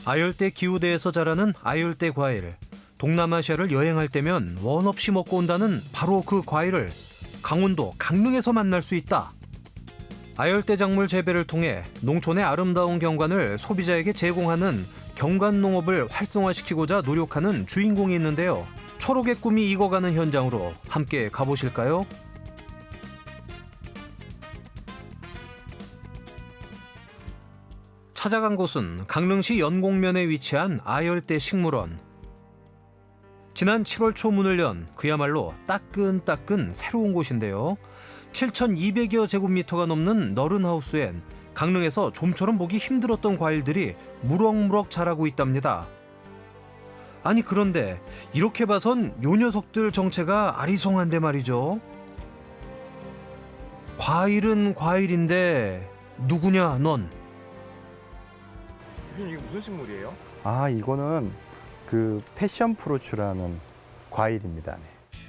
아열대 기후대에서 자라는 아열대 과일. 동남아시아를 여행할 때면 원 없이 먹고 온다는 바로 그 과일을 강원도 강릉에서 만날 수 있다. 아열대 작물 재배를 통해 농촌의 아름다운 경관을 소비자에게 제공하는 경관농업을 활성화시키고자 노력하는 주인공이 있는데요. 초록의 꿈이 익어가는 현장으로 함께 가보실까요? 찾아간 곳은 강릉시 연곡면에 위치한 아열대 식물원. 지난 7월 초 문을 연 그야말로 따끈따끈 새로운 곳인데요. 7,200여 제곱미터가 넘는 너른 하우스엔 강릉에서 좀처럼 보기 힘들었던 과일들이 무럭무럭 자라고 있답니다. 아니 그런데 이렇게 봐선 요 녀석들 정체가 아리송한데 말이죠. 과일은 과일인데 누구냐 넌? 대표님 이게 무슨 식물이에요? 아, 이거는 그 패션 프루츠라는 과일입니다.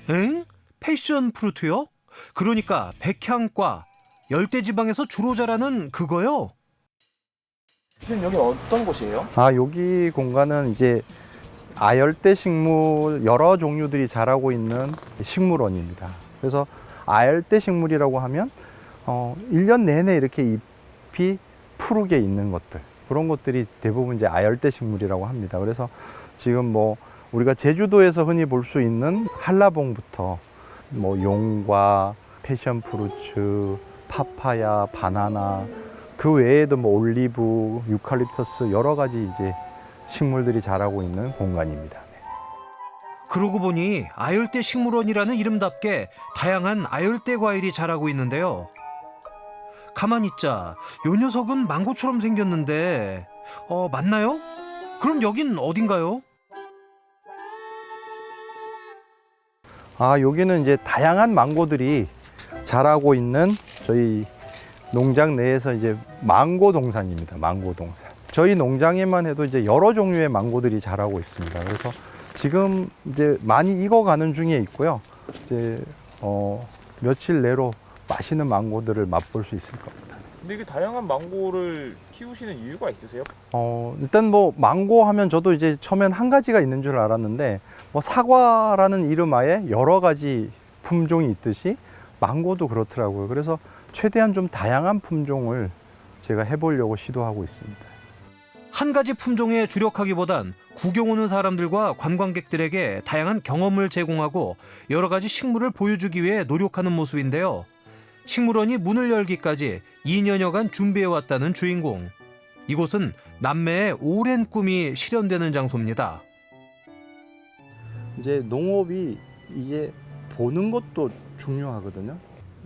네. 엥? 패션 프루트요? 그러니까 백향과 열대지방에서 주로 자라는 그거요? 대표님 여기 어떤 곳이에요? 아, 여기 공간은 이제 아열대 식물 여러 종류들이 자라고 있는 식물원입니다. 그래서 아열대 식물이라고 하면 1년 내내 이렇게 잎이 푸르게 있는 것들, 그런 것들이 대부분 이제 아열대 식물이라고 합니다. 그래서 지금 뭐 우리가 제주도에서 흔히 볼 수 있는 한라봉부터 뭐 용과 패션 프루츠, 파파야, 바나나, 그 외에도 뭐 올리브, 유칼립터스 여러 가지 이제 식물들이 자라고 있는 공간입니다. 네. 그러고 보니 아열대 식물원이라는 이름답게 다양한 아열대 과일이 자라고 있는데요. 가만히 있자, 요 녀석은 망고처럼 생겼는데 맞나요? 그럼 여긴 어딘가요? 아, 여기는 이제 다양한 망고들이 자라고 있는 저희 농장 내에서 이제 망고 동산입니다. 망고 동산. 저희 농장에만 해도 이제 여러 종류의 망고들이 자라고 있습니다. 그래서 지금 이제 많이 익어가는 중에 있고요. 이제 며칠 내로 맛있는 망고들을 맛볼 수 있을 겁니다. 근데 이게 다양한 망고를 키우시는 이유가 있으세요? 일단 뭐 망고 하면 저도 이제 처음엔 한 가지가 있는 줄 알았는데 뭐 사과라는 이름 하에 여러 가지 품종이 있듯이 망고도 그렇더라고요. 그래서 최대한 좀 다양한 품종을 제가 해보려고 시도하고 있습니다. 한 가지 품종에 주력하기보단 구경 오는 사람들과 관광객들에게 다양한 경험을 제공하고 여러 가지 식물을 보여주기 위해 노력하는 모습인데요. 식물원이 문을 열기까지 2년여간 준비해왔다는 주인공. 이곳은 남매의 오랜 꿈이 실현되는 장소입니다. 이제 농업이 이게 보는 것도 중요하거든요.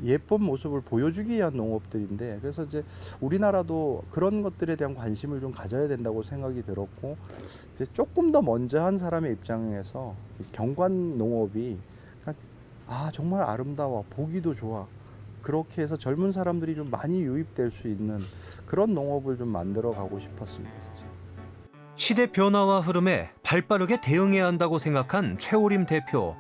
예쁜 모습을 보여주기 위한 농업들인데, 그래서 이제 우리나라도 그런 것들에 대한 관심을 좀 가져야 된다고 생각이 들었고, 이제 조금 더 먼저 한 사람의 입장에서 경관 농업이 정말 아름다워, 보기도 좋아, 그렇게 해서 젊은 사람들이 좀 많이 유입될 수 있는 그런 농업을 좀 만들어 가고 싶었습니다, 사실. 시대 변화와 흐름에 발빠르게 대응해야 한다고 생각한 최오림 대표.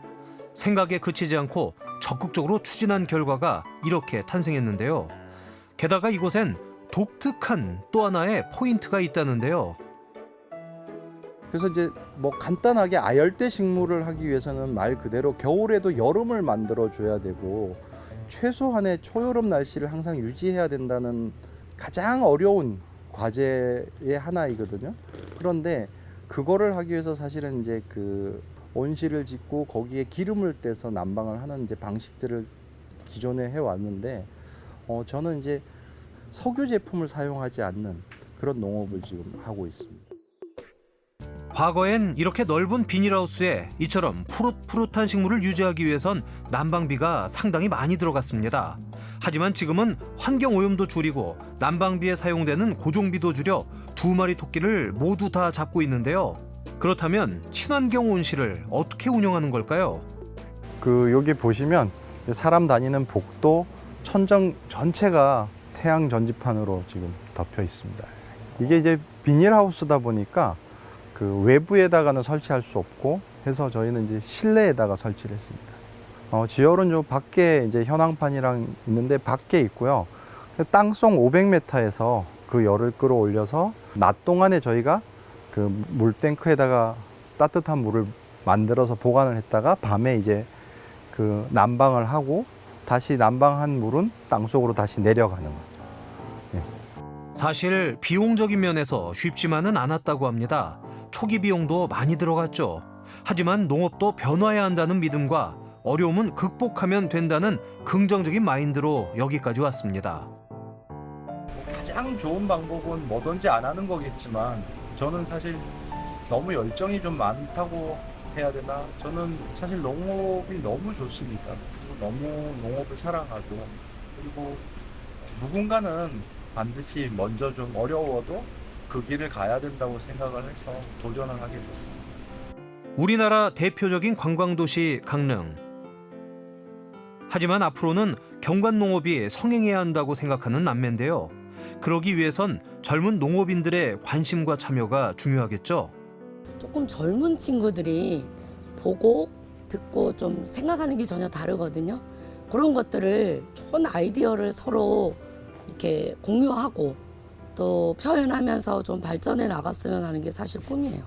생각에 그치지 않고 적극적으로 추진한 결과가 이렇게 탄생했는데요. 게다가 이곳엔 독특한 또 하나의 포인트가 있다는데요. 그래서 이제 뭐 간단하게 아열대 식물을 하기 위해서는 말 그대로 겨울에도 여름을 만들어 줘야 되고 최소한의 초여름 날씨를 항상 유지해야 된다는 가장 어려운 과제의 하나이거든요. 그런데 그거를 하기 위해서 사실은 이제 그 온실을 짓고 거기에 기름을 떼서 난방을 하는 이제 방식들을 기존에 해왔는데, 저는 이제 석유 제품을 사용하지 않는 그런 농업을 지금 하고 있습니다. 과거엔 이렇게 넓은 비닐하우스에 이처럼 푸릇푸릇한 식물을 유지하기 위해선 난방비가 상당히 많이 들어갔습니다. 하지만 지금은 환경오염도 줄이고 난방비에 사용되는 고정비도 줄여 2마리 토끼를 모두 다 잡고 있는데요. 그렇다면 친환경 온실을 어떻게 운영하는 걸까요? 여기 보시면 사람 다니는 복도, 천정 전체가 태양 전지판으로 지금 덮여 있습니다. 이게 이제 비닐하우스다 보니까 그 외부에다가는 설치할 수 없고 해서 저희는 이제 실내에다가 설치를 했습니다. 지열은 저 밖에 이제 현황판이랑 있는데 밖에 있고요. 땅속 500m에서 그 열을 끌어올려서 낮 동안에 저희가 그 물탱크에다가 따뜻한 물을 만들어서 보관을 했다가 밤에 이제 그 난방을 하고 다시 난방한 물은 땅속으로 다시 내려가는 거죠. 사실 비용적인 면에서 쉽지만은 않았다고 합니다. 초기 비용도 많이 들어갔죠. 하지만 농업도 변화해야 한다는 믿음과 어려움은 극복하면 된다는 긍정적인 마인드로 여기까지 왔습니다. 가장 좋은 방법은 뭐든지 안 하는 거겠지만 저는 사실 너무 열정이 좀 많다고 해야 되나? 저는 사실 농업이 너무 좋습니다. 그리고 너무 농업을 사랑하고 그리고 누군가는 반드시 먼저 좀 어려워도 그 길을 가야 된다고 생각을 해서 도전을 하게 됐습니다. 우리나라 대표적인 관광도시 강릉. 하지만 앞으로는 경관농업이 성행해야 한다고 생각하는 남매인데요. 그러기 위해선 젊은 농업인들의 관심과 참여가 중요하겠죠. 조금 젊은 친구들이 보고 듣고 좀 생각하는 게 전혀 다르거든요. 그런 것들을 좋은 아이디어를 서로 이렇게 공유하고 또 표현하면서 좀 발전해 나갔으면 하는 게 사실 꿈이에요.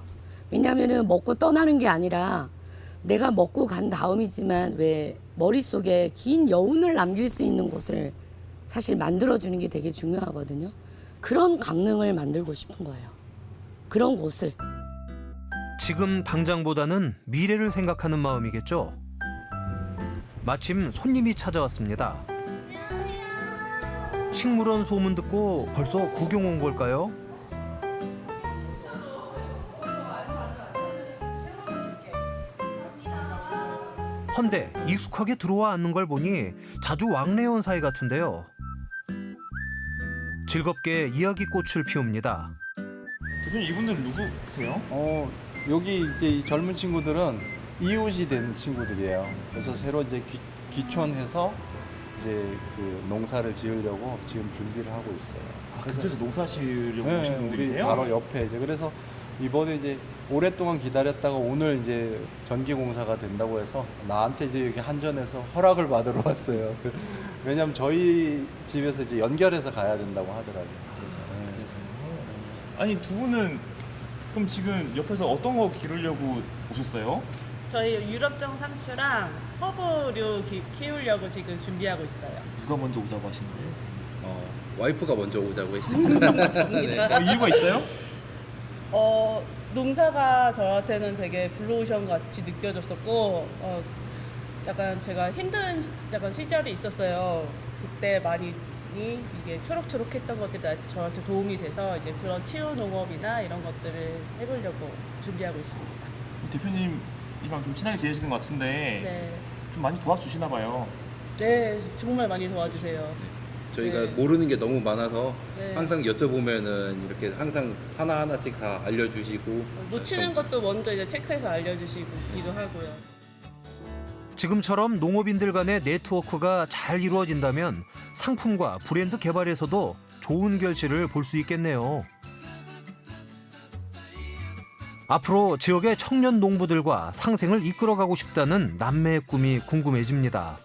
왜냐하면은 먹고 떠나는 게 아니라 내가 먹고 간 다음이지만 왜 머릿속에 긴 여운을 남길 수 있는 곳을 사실 만들어주는 게 되게 중요하거든요. 그런 강릉을 만들고 싶은 거예요. 그런 곳을. 지금 당장보다는 미래를 생각하는 마음이겠죠. 마침 손님이 찾아왔습니다. 식물원 소문 듣고 벌써 구경 온 걸까요? 헌데 익숙하게 들어와 앉는 걸 보니 자주 왕래온 사이 같은데요. 즐겁게 이야기꽃을 피웁니다. 대표님 이분들은 누구세요? 여기 이제 이 젊은 친구들은 이웃이 된 친구들이에요. 그래서 새로 이제 귀촌해서 이제 그 농사를 지으려고 지금 준비를 하고 있어요. 근처에서 농사지으려고 네, 오신 우리 분들이세요? 바로 옆에 이제 그래서 이번에 이제 오랫동안 기다렸다가 오늘 이제 전기 공사가 된다고 해서 나한테 이제 여기 한전에서 허락을 받으러 왔어요. 왜냐면 저희 집에서 이제 연결해서 가야 된다고 하더라고요. 그래서 아니 두 분은 그럼 지금 옆에서 어떤 거 기르려고 오셨어요? 저희 유럽종 상추랑 허브류 키우려고 지금 준비하고 있어요. 누가 먼저 오자고 하신 거예요? 와이프가 먼저 오자고 했습니다. 이유가 있어요? 농사가 저한테는 되게 블루오션 같이 느껴졌었고, 약간 제가 힘든 약간 시절이 있었어요. 그때 많이 이게 초록초록했던 것들이 저한테 도움이 돼서 이제 그런 치유 농업이나 이런 것들을 해보려고 준비하고 있습니다. 대표님이랑 좀 친하게 지내시는 것 같은데 네, 좀 많이 도와주시나 봐요. 네 정말 많이 도와주세요. 저희가 네. 모르는 게 너무 많아서 네. 항상 여쭤보면은 이렇게 항상 하나하나씩 다 알려주시고 놓치는 것도 먼저 이제 체크해서 알려주시기도 하고요. 지금처럼 농업인들 간의 네트워크가 잘 이루어진다면 상품과 브랜드 개발에서도 좋은 결실을 볼 수 있겠네요. 앞으로 지역의 청년 농부들과 상생을 이끌어가고 싶다는 남매의 꿈이 궁금해집니다.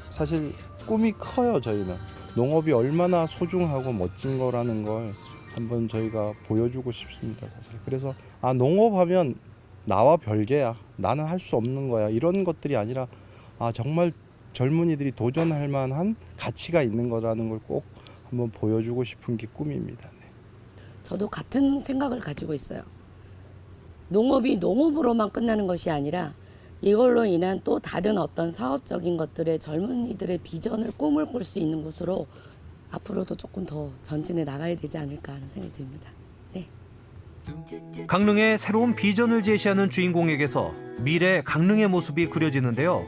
사실 꿈이 커요. 저희는 농업이 얼마나 소중하고 멋진 거라는 걸 한번 저희가 보여주고 싶습니다. 사실 그래서 농업하면 나와 별개야, 나는 할 수 없는 거야, 이런 것들이 아니라 정말 젊은이들이 도전할 만한 가치가 있는 거라는 걸 꼭 한번 보여주고 싶은 게 꿈입니다. 네. 저도 같은 생각을 가지고 있어요. 농업이 농업으로만 끝나는 것이 아니라 이걸로 인한 또 다른 어떤 사업적인 것들의 젊은이들의 비전을 꿈을 꿀 수 있는 곳으로 앞으로도 조금 더 전진해 나가야 되지 않을까 하는 생각이 듭니다. 네. 강릉의 새로운 비전을 제시하는 주인공에게서 미래 강릉의 모습이 그려지는데요.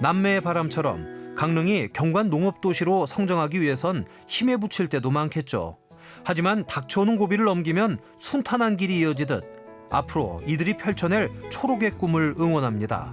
남매의 바람처럼 강릉이 경관 농업도시로 성장하기 위해선 힘에 부칠 때도 많겠죠. 하지만 닥쳐오는 고비를 넘기면 순탄한 길이 이어지듯 앞으로 이들이 펼쳐낼 초록의 꿈을 응원합니다.